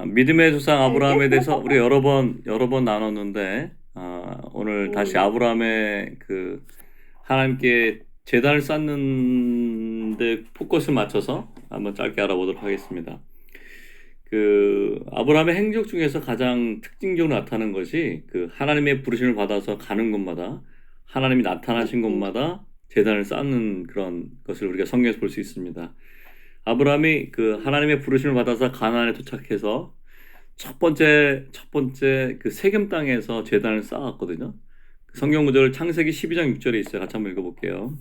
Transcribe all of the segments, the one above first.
믿음의 조상 아브라함에 대해서 우리 여러 번 나눴는데, 오늘 다시 아브라함의 하나님께 제단을 쌓는데 포커스를 맞춰서 한번 짧게 알아보도록 하겠습니다. 아브라함의 행적 중에서 가장 특징적으로 나타나는 것이 하나님의 부르심을 받아서 가는 곳마다 하나님이 나타나신 곳마다 제단을 쌓는 그런 것을 우리가 성경에서 볼 수 있습니다. 아브라함이 하나님의 부르심을 받아서 가나안에 도착해서 첫 번째 세겜 땅에서 제단을 쌓았거든요. 성경 구절 창세기 12장 6절에 있어요. 같이 한번 읽어볼게요.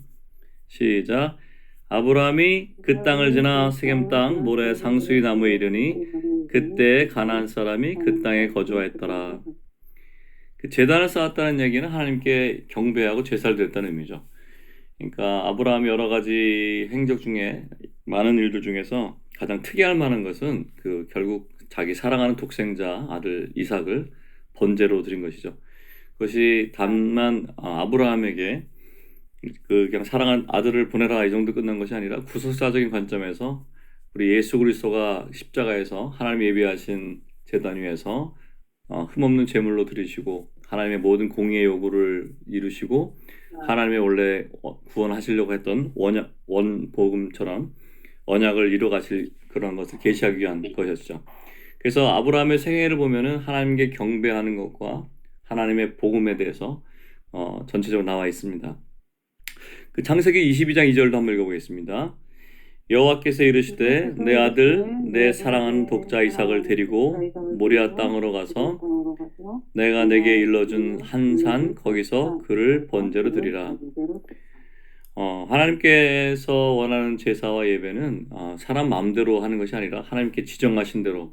시작. 아브라함이 그 땅을 지나 세겜 땅 모래 상수리 나무에 이르니 그때 가나안 사람이 그 땅에 거주하였더라. 제단을 쌓았다는 얘기는 하나님께 경배하고 제사를 드렸다는 의미죠. 그러니까 아브라함이 여러 가지 행적 중에 많은 일들 중에서 가장 특이할 만한 것은 결국 자기 사랑하는 독생자 아들 이삭을 번제로 드린 것이죠. 그것이 단만 아브라함에게 그냥 사랑한 아들을 보내라 이 정도 끝난 것이 아니라 구속사적인 관점에서 우리 예수 그리스도가 십자가에서 하나님 예비하신 제단 위에서 흠없는 제물로 드리시고 하나님의 모든 공의의 요구를 이루시고 하나님의 원래 구원하시려고 했던 원복음처럼 언약을 이루어 가실 그런 것을 계시하기 위한 것이었죠. 그래서 아브라함의 생애를 보면은 하나님께 경배하는 것과 하나님의 복음에 대해서 전체적으로 나와 있습니다. 창세기 22장 2절도 한번 읽어보겠습니다. 여호와께서 이르시되 내 아들 내 사랑하는 독자 이삭을 데리고 모리아 땅으로 가서 내가 내게 일러준 한 산 거기서 그를 번제로 드리라. 하나님께서 원하는 제사와 예배는 사람 마음대로 하는 것이 아니라 하나님께 지정하신 대로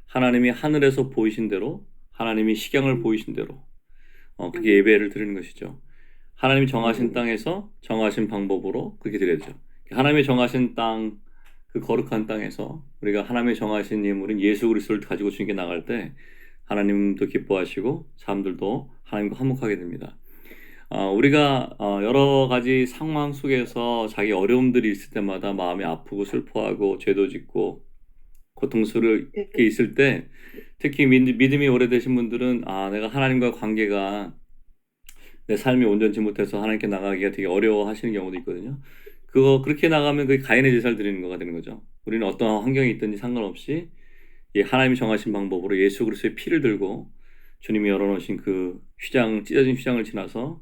하나님이 하늘에서 보이신 대로 하나님이 식양을 보이신 대로 그렇게 예배를 드리는 것이죠. 하나님이 정하신 땅에서 정하신 방법으로 그렇게 드려야죠. 하나님이 정하신 땅, 그 거룩한 땅에서 우리가 하나님의 정하신 예물인 예수 그리스도를 가지고 주님께 나갈 때 하나님도 기뻐하시고 사람들도 하나님과 화목하게 됩니다. 우리가 여러 가지 상황 속에서 자기 어려움들이 있을 때마다 마음이 아프고 슬퍼하고 죄도 짓고 고통스럽게 있을 때 특히 믿음이 오래되신 분들은 내가 하나님과 관계가 내 삶이 온전치 못해서 하나님께 나가기가 되게 어려워하시는 경우도 있거든요. 그렇게 나가면 그게 가인의 제사를 드리는 거가 되는 거죠. 우리는 어떠한 환경이 있든지 상관없이 하나님이 정하신 방법으로 예수 그리스도의 피를 들고 주님이 열어놓으신 찢어진 휘장을 지나서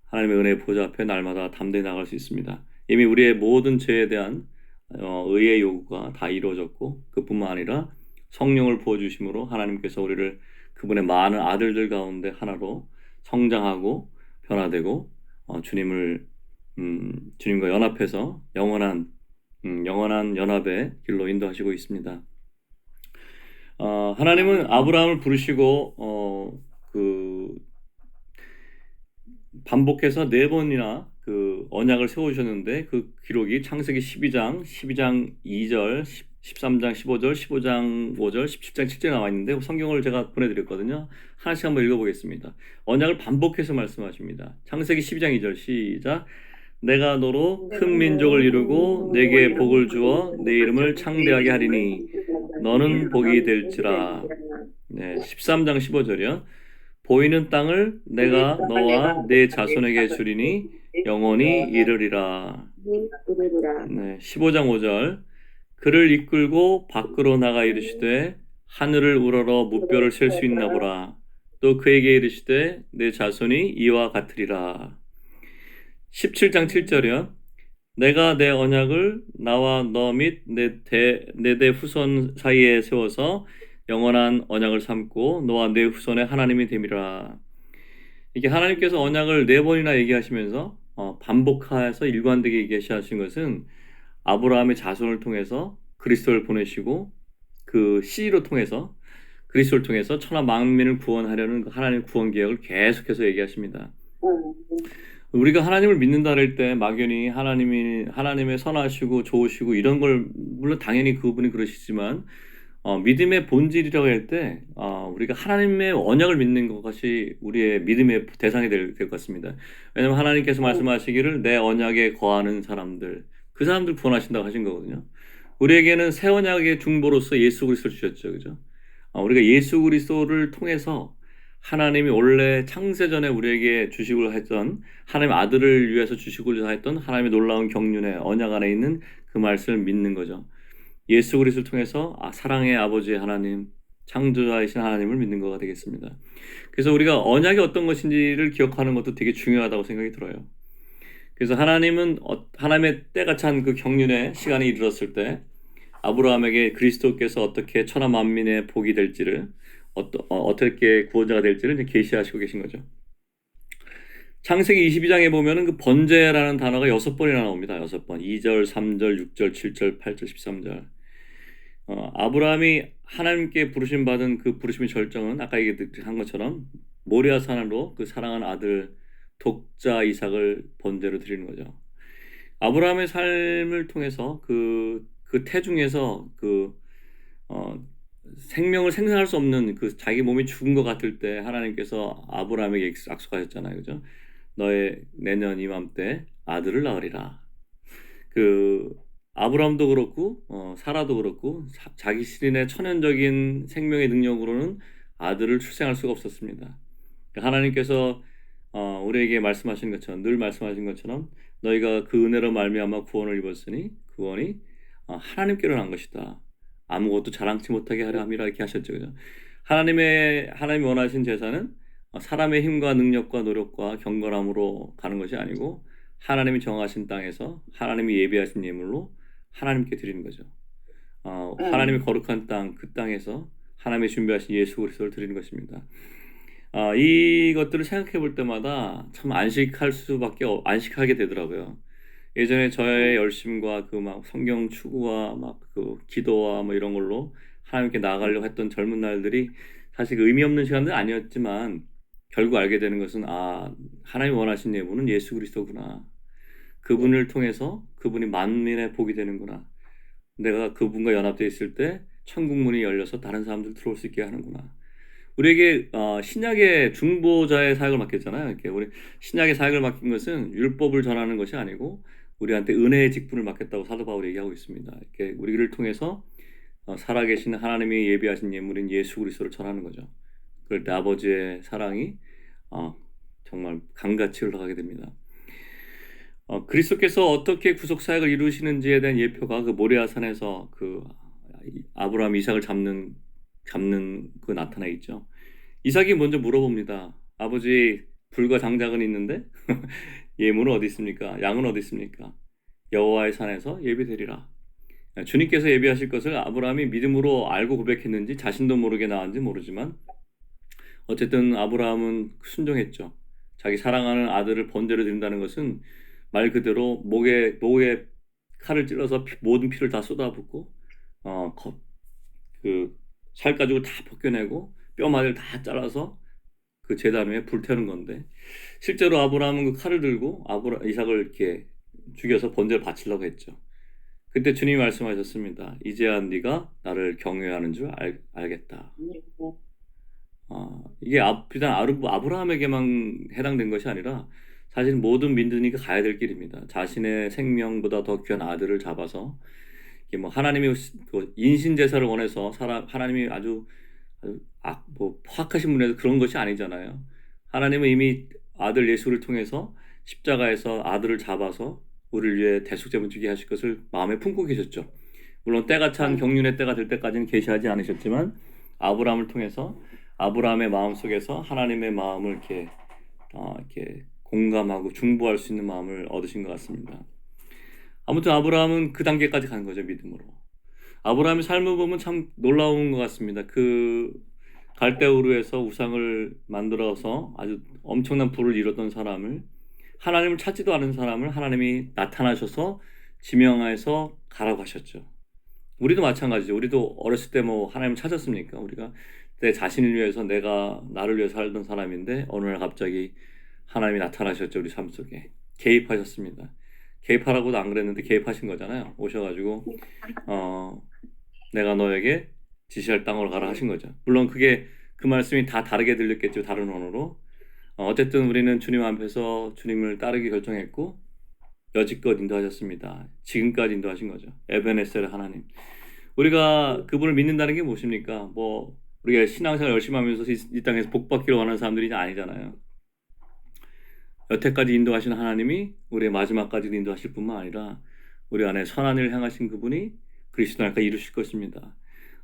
하나님의 은혜의 보좌 앞에 날마다 담대히 나갈 수 있습니다. 이미 우리의 모든 죄에 대한 의의 요구가 다 이루어졌고 그뿐만 아니라 성령을 부어주심으로 하나님께서 우리를 그분의 많은 아들들 가운데 하나로 성장하고 변화되고 주님과 연합해서 영원한 연합의 길로 인도하시고 있습니다. 하나님은 아브라함을 부르시고 반복해서 4번이나 언약을 세우셨는데 그 기록이 창세기 12장 2절, 13장 15절, 15장 5절, 17장 7절에 나와 있는데 성경을 제가 보내드렸거든요. 하나씩 한번 읽어보겠습니다. 언약을 반복해서 말씀하십니다. 창세기 12장 2절 시작. 내가 너로 큰 민족을 이루고 내게 복을 주어 내 이름을 창대하게 하리니 너는 복이 될지라. 네, 13장 15절이요. 보이는 땅을 내가 너와 내 자손에게 주리니 영원히 이르리라. 네, 15장 5절. 그를 이끌고 밖으로 나가 이르시되 하늘을 우러러 무뼈를 셀 수 있나 보라. 또 그에게 이르시되 내 자손이 이와 같으리라. 17장 7절이요. 내가 내 언약을 나와 너 및 내 대 후손 사이에 세워서 영원한 언약을 삼고 너와 내 후손의 하나님이 됨이라. 이게 하나님께서 언약을 4번이나 얘기하시면서 반복해서 일관되게 얘기하신 것은 아브라함의 자손을 통해서 그리스도를 보내시고 그 씨로 통해서 그리스도를 통해서 천하 만민을 구원하려는 하나님의 구원 계획을 계속해서 얘기하십니다. 우리가 하나님을 믿는다 할 때 막연히 하나님의 선하시고 좋으시고 이런 걸 물론 당연히 그분이 그러시지만 믿음의 본질이라고 할 때 우리가 하나님의 언약을 믿는 것이 우리의 믿음의 대상이 될 것 같습니다. 왜냐하면 하나님께서 말씀하시기를 내 언약에 거하는 사람들 그 사람들 구원하신다고 하신 거거든요. 우리에게는 새 언약의 중보로서 예수 그리스도를 주셨죠, 그죠? 우리가 예수 그리스도를 통해서 하나님이 원래 창세전에 우리에게 주시고자 했던 하나님 아들을 위해서 주시고자 했던 하나님의 놀라운 경륜의 언약 안에 있는 그 말씀을 믿는 거죠. 예수 그리스도를 통해서 사랑의 아버지 하나님, 창조자이신 하나님을 믿는 거가 되겠습니다. 그래서 우리가 언약이 어떤 것인지를 기억하는 것도 되게 중요하다고 생각이 들어요. 그래서 하나님은 하나님의 때가 찬 그 경륜의 시간이 이르렀을 때 아브라함에게 그리스도께서 어떻게 천하 만민의 복이 될지를 어떻게 구원자가 될지를 이제 계시하시고 계신 거죠. 창세기 22장에 보면은 그 번제라는 단어가 6번이나 나옵니다. 6번. 2절, 3절, 6절, 7절, 8절, 13절. 아브라함이 하나님께 부르심 받은 그 부르심의 절정은 아까 얘기한 것처럼 모리아 산으로 그 사랑하는 아들 독자 이삭을 번제로 드리는 거죠. 아브라함의 삶을 통해서 그 태중에서 생명을 생산할 수 없는 그 자기 몸이 죽은 것 같을 때 하나님께서 아브라함에게 약속하셨잖아요. 그죠? 너의 내년 이맘때 아들을 낳으리라. 그 아브라함도 그렇고 사라도 그렇고 자기 시인의 천연적인 생명의 능력으로는 아들을 출생할 수가 없었습니다. 하나님께서 우리에게 말씀하신 것처럼 늘 말씀하신 것처럼 너희가 그 은혜로 말미암아 구원을 입었으니 구원이 하나님께로 난 것이다. 아무것도 자랑치 못하게 하려 함이라 이렇게 하셨죠. 그죠? 하나님이 원하신 제사는 사람의 힘과 능력과 노력과 경건함으로 가는 것이 아니고 하나님이 정하신 땅에서 하나님이 예비하신 예물로 하나님께 드리는 거죠. 하나님이 거룩한 땅, 그 땅에서 하나님이 준비하신 예수 그리스도를 드리는 것입니다. 이것들을 생각해 볼 때마다 참 안식하게 되더라고요. 예전에 저의 열심과 그 막 성경 추구와 막 그 기도와 뭐 이런 걸로 하나님께 나아가려고 했던 젊은 날들이 사실 그 의미 없는 시간들은 아니었지만 결국 알게 되는 것은 하나님이 원하신 예물은 예수 그리스도구나. 그분을 통해서 그분이 만민의 복이 되는구나. 내가 그분과 연합되어 있을 때 천국 문이 열려서 다른 사람들 들어올 수 있게 하는구나. 우리에게 신약의 중보자의 사역을 맡겼잖아요. 이렇게 우리 신약의 사역을 맡긴 것은 율법을 전하는 것이 아니고 우리한테 은혜의 직분을 맡겼다고 사도 바울이 얘기하고 있습니다. 이렇게 우리를 통해서 살아계신 하나님이 예비하신 예물인 예수 그리스도를 전하는 거죠. 그럴 때 아버지의 사랑이 정말 강같이 흘러가게 됩니다. 그리스도께서 어떻게 구속 사역을 이루시는지에 대한 예표가 그 모리아산에서 그 아브라함 이삭을 잡는 그 나타나 있죠. 이삭이 먼저 물어봅니다. 아버지, 불과 장작은 있는데 예물은 어디 있습니까? 양은 어디 있습니까? 여호와의 산에서 예비되리라. 주님께서 예비하실 것을 아브라함이 믿음으로 알고 고백했는지 자신도 모르게 나왔는지 모르지만 어쨌든 아브라함은 순종했죠. 자기 사랑하는 아들을 번제로 드린다는 것은 말 그대로 목에 칼을 찔러서 모든 피를 다 쏟아붓고 그 살 가죽을 다 벗겨내고 뼈마디를 다 잘라서 그 제단 위에 불태우는 건데 실제로 아브라함은 그 칼을 들고 이삭을 이렇게 죽여서 번제를 바치려고 했죠. 그때 주님이 말씀하셨습니다. 이제야 네가 나를 경외하는 줄 알겠다. 이게 비단 아브라함에게만 해당된 것이 아니라 사실 모든 민들이 가야 될 길입니다. 자신의 생명보다 더 귀한 아들을 잡아서 이게 뭐 하나님이 그 인신 제사를 원해서 하나님이 아주 포악하신 분에서 그런 것이 아니잖아요. 하나님은 이미 아들 예수를 통해서 십자가에서 아들을 잡아서 우리를 위해 대속제물 주게 하실 것을 마음에 품고 계셨죠. 물론 때가 찬 경륜의 때가 될 때까지는 계시하지 않으셨지만 아브라함을 통해서 아브라함의 마음 속에서 하나님의 마음을 이렇게 공감하고 중보할 수 있는 마음을 얻으신 것 같습니다. 아무튼 아브라함은 그 단계까지 간 거죠, 믿음으로. 아브라함의 삶을 보면 참 놀라운 것 같습니다. 그 갈대우르에서 우상을 만들어서 아주 엄청난 부를 이뤘던 사람을 하나님을 찾지도 않은 사람을 하나님이 나타나셔서 지명하여서 가라고 하셨죠. 우리도 마찬가지죠. 우리도 어렸을 때 뭐 하나님을 찾았습니까? 우리가 내 자신을 위해서 나를 위해서 살던 사람인데 어느 날 갑자기 하나님이 나타나셨죠. 우리 삶 속에 개입하셨습니다. 개입하라고도 안 그랬는데 개입하신 거잖아요. 오셔가지고 내가 너에게 지시할 땅으로 가라 하신 거죠. 물론 그 말씀이 다 다르게 들렸겠죠. 다른 언어로. 어쨌든 우리는 주님 앞에서 주님을 따르기 결정했고 여지껏 인도하셨습니다. 지금까지 인도하신 거죠. 에베네셀 하나님. 우리가 그분을 믿는다는 게 무엇입니까? 뭐 우리가 신앙생활 열심히 하면서 이 땅에서 복 받기로 원하는 사람들이 아니잖아요. 여태까지 인도하신 하나님이 우리의 마지막까지도 인도하실 뿐만 아니라 우리 안에 선한 일을 향하신 그분이 그리스도 날까 이루실 것입니다.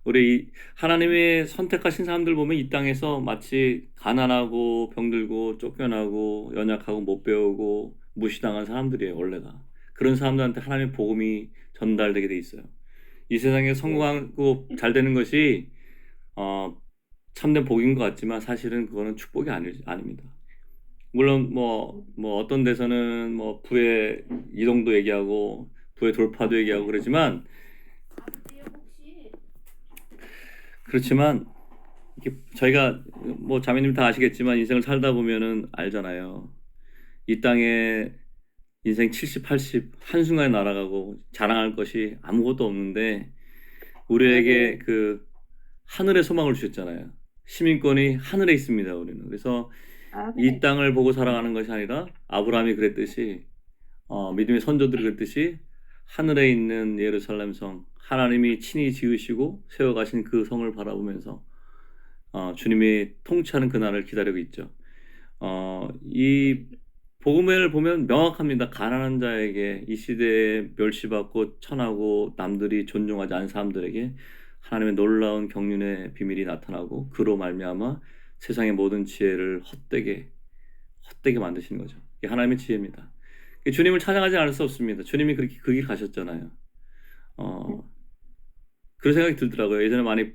우리 하나님의 선택하신 사람들 보면 이 땅에서 마치 가난하고 병들고 쫓겨나고 연약하고 못 배우고 무시당한 사람들이에요, 원래가. 그런 사람들한테 하나님의 복음이 전달되게 돼 있어요. 이 세상에 성공하고 잘 되는 것이 어, 참된 복인 것 같지만 사실은 그거는 축복이 아닙니다. 물론 뭐 어떤 데서는 뭐 부의 이동도 얘기하고 부의 돌파도 얘기하고 그렇지만 이렇게 저희가 뭐 자매님 다 아시겠지만 인생을 살다 보면은 알잖아요. 이 땅에 인생 70, 80 한순간에 날아가고 자랑할 것이 아무것도 없는데 우리에게 그 하늘의 소망을 주셨잖아요. 시민권이 하늘에 있습니다, 우리는. 그래서 이 땅을 보고 살아가는 것이 아니라 아브라함이 그랬듯이 믿음의 선조들이 그랬듯이 하늘에 있는 예루살렘 성 하나님이 친히 지으시고 세워가신 그 성을 바라보면서 주님이 통치하는 그날을 기다리고 있죠. 이 복음을 보면 명확합니다. 가난한 자에게 이 시대에 멸시받고 천하고 남들이 존중하지 않은 사람들에게 하나님의 놀라운 경륜의 비밀이 나타나고 그로 말미암아 세상의 모든 지혜를 헛되게 만드시는 거죠. 이게 하나님의 지혜입니다. 주님을 찬양하지 않을 수 없습니다. 주님이 그렇게 그 길 가셨잖아요. 그런 생각이 들더라고요. 예전에 많이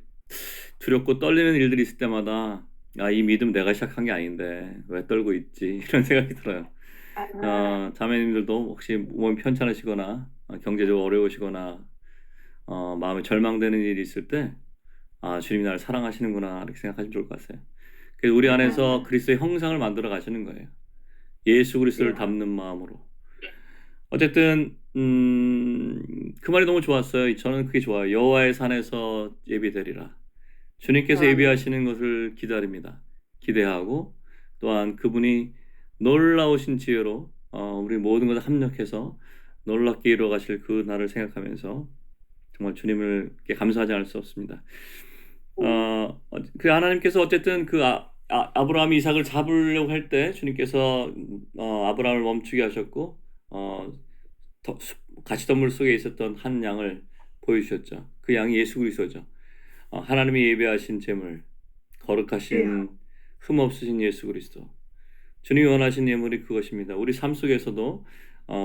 두렵고 떨리는 일들이 있을 때마다 이 믿음 내가 시작한 게 아닌데 왜 떨고 있지? 이런 생각이 들어요. 자매님들도 혹시 몸이 편찮으시거나 경제적으로 어려우시거나 마음에 절망되는 일이 있을 때 주님이 나를 사랑하시는구나 이렇게 생각하시면 좋을 것 같아요. 그래서 우리 안에서 그리스도의 형상을 만들어 가시는 거예요. 예수 그리스도를 닮는 마음으로. 어쨌든 그 말이 너무 좋았어요. 저는 그게 좋아요. 여호와의 산에서 예비되리라. 주님께서 예비하시는 것을 기다립니다. 기대하고 또한 그분이 놀라우신 지혜로 우리 모든 것을 합력해서 놀랍게 이루어 가실 그 날을 생각하면서 정말 주님을 감사하지 않을 수 없습니다. 그 하나님께서 어쨌든 그 아브라함이 이삭을 잡으려고 할 때 주님께서 아브라함을 멈추게 하셨고 가시덤불 속에 있었던 한 양을 보여주셨죠. 그 양이 예수 그리스도죠. 하나님이 예배하신 제물, 거룩하신 흠 없으신 예수 그리스도. 주님이 원하신 예물이 그것입니다. 우리 삶 속에서도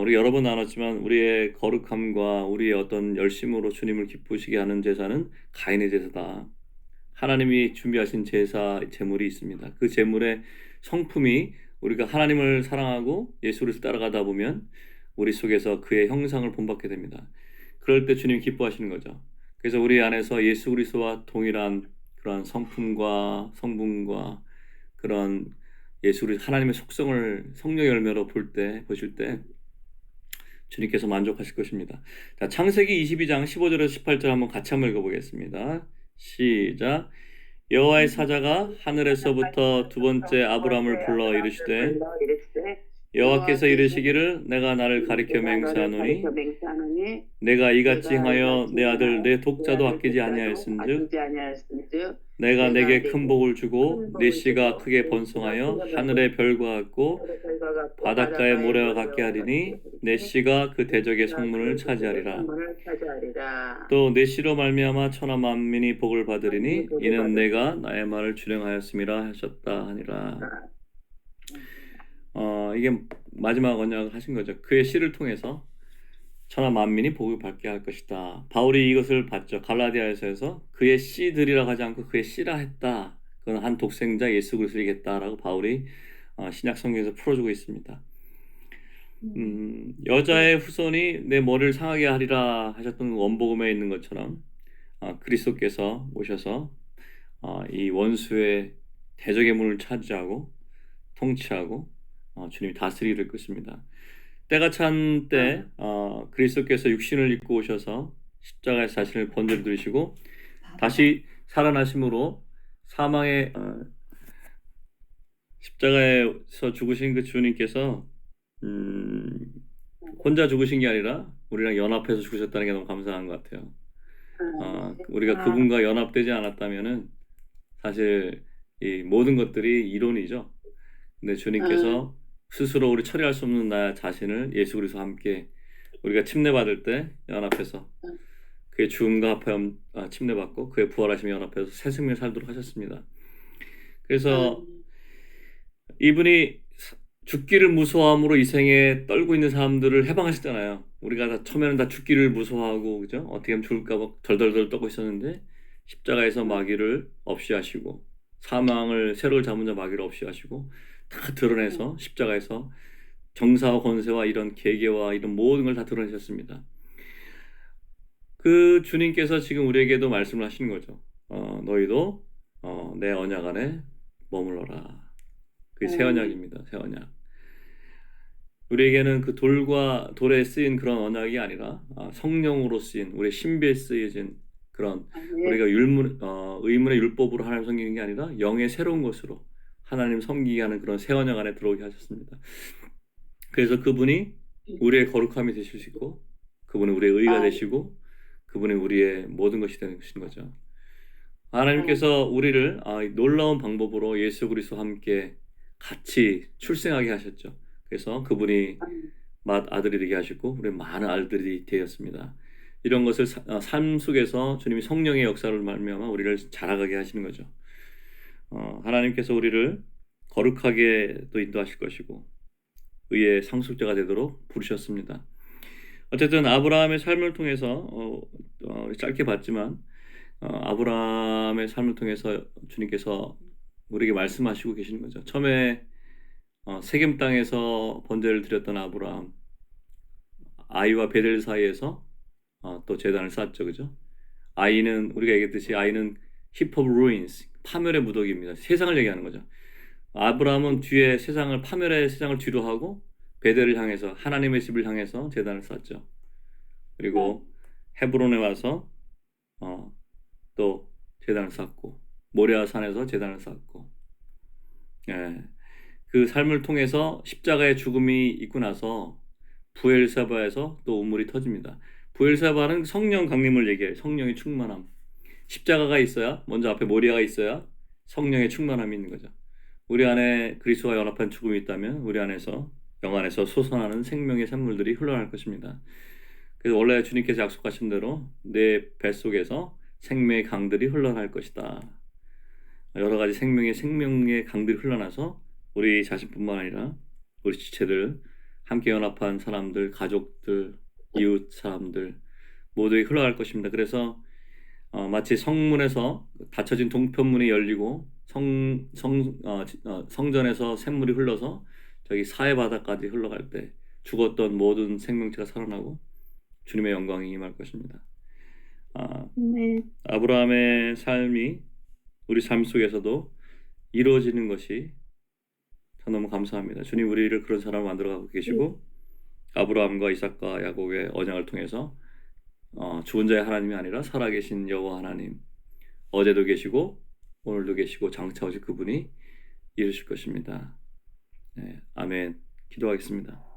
우리 여러 번 나눴지만 우리의 거룩함과 우리의 어떤 열심으로 주님을 기쁘시게 하는 제사는 가인의 제사다. 하나님이 준비하신 제사 제물이 있습니다. 그 제물의 성품이 우리가 하나님을 사랑하고 예수를 따라가다 보면 우리 속에서 그의 형상을 본받게 됩니다. 그럴 때 주님이 기뻐하시는 거죠. 그래서 우리 안에서 예수 그리스도와 동일한 그런 성품과 성분과 그런 예수 그리스도 하나님의 속성을 성령의 열매로 보실 때 주님께서 만족하실 것입니다. 자, 창세기 22장 15절에서 18절 한번 같이 한번 읽어보겠습니다. 시작. 여호와의 사자가 하늘에서부터 두 번째 아브라함을 불러 이르시되 여호와께서 이르시기를 내가 나를 가리켜 맹세하노니 내가 이같이 행하여 내 아들 내 독자도 아끼지 아니하였은즉 내가 내게 큰 복을 주고 네 씨가 크게 번성하여 하늘의 별과 같고 바닷가의 모래와 같게 하리니 네 씨가 그 대적의 성문을 차지하리라. 또 네 씨로 말미암아 천하 만민이 복을 받으리니 이는 내가 나의 말을 준행하였음이라 하셨다 하니라. 이게 마지막 언약을 하신 거죠. 그의 씨를 통해서 천하 만민이 복을 받게 할 것이다. 바울이 이것을 봤죠. 갈라디아에서 그의 씨들이라고 하지 않고 그의 씨라 했다. 그건 한 독생자 예수 그리스도이겠다라고 바울이 신약 성경에서 풀어주고 있습니다. 여자의 후손이 내 머리를 상하게 하리라 하셨던 원복음에 있는 것처럼 그리스도께서 오셔서 이 원수의 대적의 문을 차지하고 통치하고 주님이 다스리실 것입니다. 때가 찬 때 그리스도께서 육신을 입고 오셔서 십자가에서 자신을 번제로 드리시고 다시 살아나심으로 사망의 십자가에서 죽으신 그 주님께서 혼자 죽으신 게 아니라 우리랑 연합해서 죽으셨다는 게 너무 감사한 것 같아요. 우리가 그분과 연합되지 않았다면은 사실 이 모든 것들이 이론이죠. 근데 아, 주님께서 스스로 우리 처리할 수 없는 나 자신을 예수 그리스도와 함께 우리가 침례받을 때 연합해서 그의 죽음과 합하여 침례받고 그의 부활하심에 연합해서 새 생명을 살도록 하셨습니다. 아, 그래서 이분이 죽기를 무서워함으로 이 생에 떨고 있는 사람들을 해방하셨잖아요. 우리가 다 처음에는 다 죽기를 무서워하고 그죠? 어떻게 하면 죽을까 봐 덜덜덜 떨고 있었는데 십자가에서 마귀를 없이 하시고 사망을 새로를 잡은 자 마귀를 없이 하시고 다 드러내서 십자가에서 정사와 권세와 이런 계계와 이런 모든 걸 다 드러내셨습니다. 그 주님께서 지금 우리에게도 말씀을 하시는 거죠. 너희도 내 언약 안에 머물러라. 그게 새 언약입니다. 새 언약. 우리에게는 그 돌과 돌에 쓰인 그런 언약이 아니라 성령으로 쓰인 우리 신비에 쓰여진 그런 아멘. 우리가 의문의 율법으로 하나님 섬기는 게 아니라 영의 새로운 것으로 하나님 섬기게 하는 그런 새 언약 안에 들어오게 하셨습니다. 그래서 그분이 우리의 거룩함이 되실 수 있고 그분이 우리의 의가 아, 되시고 그분이 우리의 모든 것이 되는 것인 거죠. 아, 하나님께서 우리를 놀라운 방법으로 예수 그리스도와 함께 같이 출생하게 하셨죠. 그래서 그분이 아, 맏아들이 되게 하시고 우리 많은 아들들이 되었습니다. 이런 것을 삶 속에서 주님이 성령의 역사를 말미암아 우리를 자라가게 하시는 거죠. 하나님께서 우리를 거룩하게 또 인도하실 것이고 의의 상속자가 되도록 부르셨습니다. 어쨌든 아브라함의 삶을 통해서 짧게 봤지만 아브라함의 삶을 통해서 주님께서 우리에게 말씀하시고 계시는 거죠. 처음에 세겜 땅에서 번제를 드렸던 아브라함, 아이와 베델 사이에서 또 제단을 쌓았죠, 그죠? 아이는 우리가 얘기했듯이 아이는 heap of ruins, 파멸의 무더기입니다. 세상을 얘기하는 거죠. 아브라함은 뒤에 세상을 파멸의 세상을 뒤로 하고 베델을 향해서 하나님의 집을 향해서 제단을 쌓았죠. 그리고 헤브론에 와서 어, 또 제단을 쌓고 모리아 산에서 제단을 쌓고 예. 그 삶을 통해서 십자가의 죽음이 있고 나서 부엘세바에서 또 우물이 터집니다. 부엘세바는 성령 강림을 얘기해요. 성령의 충만함. 십자가가 있어야 먼저 앞에 모리아가 있어야 성령의 충만함이 있는 거죠. 우리 안에 그리스도와 연합한 죽음이 있다면 우리 안에서 영 안에서 솟아나는 생명의 산물들이 흘러날 것입니다. 그래서 원래 주님께서 약속하신 대로 내 뱃속에서 생명의 강들이 흘러날 것이다. 여러 가지 생명의 강들이 흘러나서 우리 자신뿐만 아니라 우리 지체들, 함께 연합한 사람들, 가족들, 이웃 사람들 모두에 흘러갈 것입니다. 그래서 마치 성문에서 닫혀진 동편문이 열리고 성전에서 샘물이 흘러서 저기 사해 바다까지 흘러갈 때 죽었던 모든 생명체가 살아나고 주님의 영광이 임할 것입니다. 아, 네. 아브라함의 삶이 우리 삶 속에서도 이루어지는 것이 참 너무 감사합니다. 주님 우리를 그런 사람을 만들어가고 계시고 아브라함과 이삭과 야곱의 언약을 통해서 죽은 자의 하나님이 아니라 살아계신 여호와 하나님 어제도 계시고 오늘도 계시고 장차 오실 그분이 이루실 것입니다. 네, 아멘. 기도하겠습니다.